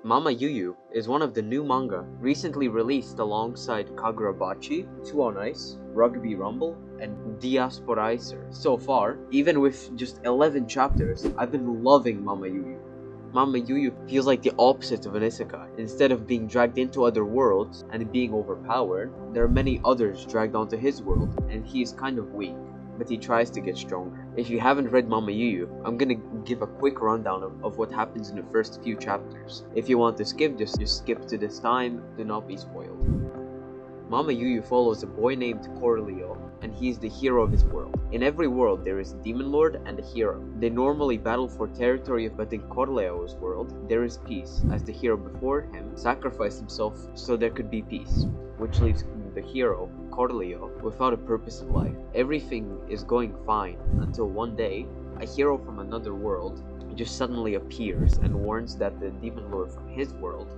mamaYuYu is one of the new manga recently released alongside Kagurabachi, 2 on Ice, Rugby Rumble, and Diasporizer. So far, even with just 11 chapters, I've been loving mamaYuYu. mamaYuYu feels like the opposite of an isekai. Instead of being dragged into other worlds and being overpowered, there are many others dragged onto his world, and he is kind of weak, but he tries to get stronger. If you haven't read mamaYuYu, I'm gonna give a quick rundown of what happens in the first few chapters. If you want to skip, just skip to this time, do not be spoiled. mamaYuYu follows a boy named Corleo, and he is the hero of his world. In every world, there is a demon lord and a hero. They normally battle for territory, but in Corleo's world, there is peace, as the hero before him sacrificed himself so there could be peace, which leaves the hero, Corleo, without a purpose in life. Everything is going fine until one day, a hero from another world just suddenly appears and warns that the demon lord from his world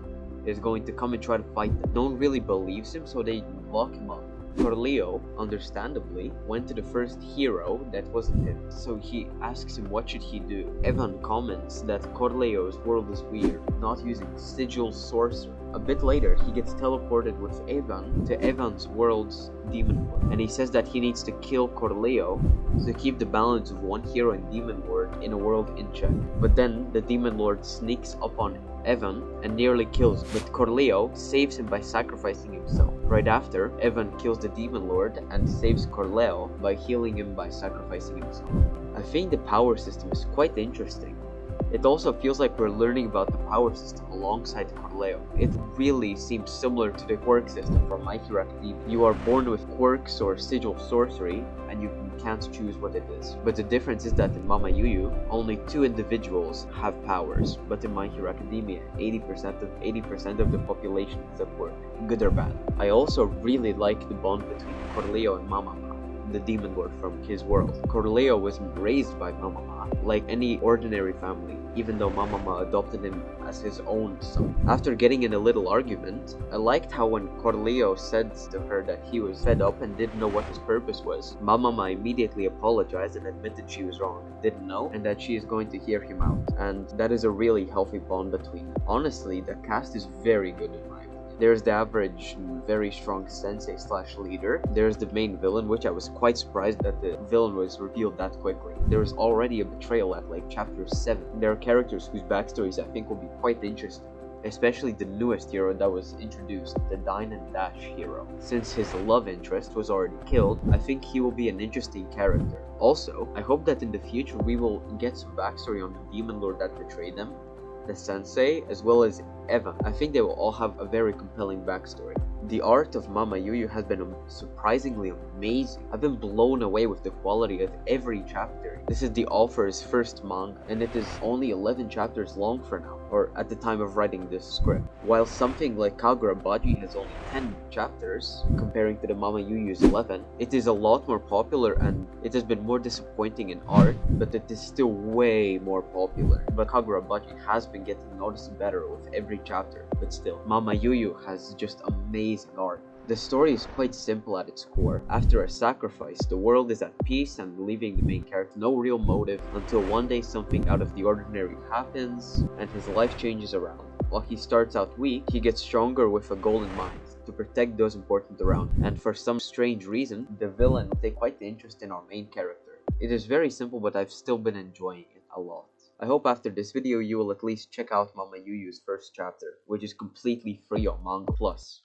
is going to come and try to fight them. No one really believes him, so they lock him up. Corleo, understandably, went to the first hero that wasn't him, so he asks him what should he do. Evan comments that Corleo's world is weird, not using sigil sorcery. A bit later, he gets teleported with Evan to Evan's world's demon lord, and he says that he needs to kill Corleo to keep the balance of one hero and demon lord in a world in check. But then the demon lord sneaks up on Evan and nearly kills him, but Corleo saves him by sacrificing himself. Right after, Evan kills the demon lord and saves Corleo by healing him by sacrificing himself. I think the power system is quite interesting. It also feels like we're learning about the power system alongside Corleo. It really seems similar to the quirk system from My Hero Academia. You are born with quirks or sigil sorcery, and you can't choose what it is. But the difference is that in mamaYuYu, only 2 individuals have powers, but in My Hero Academia, 80% of the population is a quirk, good or bad. I also really like the bond between Corleo and Mamama, the demon lord from his world. Corleo was raised by Mamama like any ordinary family, even though Mamama adopted him as his own son. After getting in a little argument, I liked how when Corleo said to her that he was fed up and didn't know what his purpose was, Mamama immediately apologized and admitted she was wrong, didn't know, and that she is going to hear him out. And that is a really healthy bond between them. Honestly, the cast is very good in my opinion. There's the average, very strong sensei slash leader. There's the main villain, which I was quite surprised that the villain was revealed that quickly. There was already a betrayal at like chapter 7. There are characters whose backstories I think will be quite interesting, especially the newest hero that was introduced, the Dine and Dash hero. Since his love interest was already killed, I think he will be an interesting character. Also, I hope that in the future we will get some backstory on the demon lord that betrayed them, the sensei, as well as Evan. I think they will all have a very compelling backstory. The art of mamaYuYu has been surprisingly amazing. I've been blown away with the quality of every chapter. This is the author's first manga, and it is only 11 chapters long for now, or at the time of writing this script. While something like Kagurabachi has only 10 chapters, comparing to the mamaYuYu's 11, it is a lot more popular and it has been more disappointing in art, but it is still way more popular. But Kagurabachi has been getting noticed better with every chapter, but still, mamaYuYu has just amazing art. The story is quite simple at its core. After a sacrifice, the world is at peace and leaving the main character no real motive until one day something out of the ordinary happens and his life changes around. While he starts out weak, he gets stronger with a goal in mind, to protect those important around him. And for some strange reason, the villain will take quite the interest in our main character. It is very simple, but I've still been enjoying it a lot. I hope after this video you will at least check out mamaYuYu's first chapter, which is completely free on Manga Plus.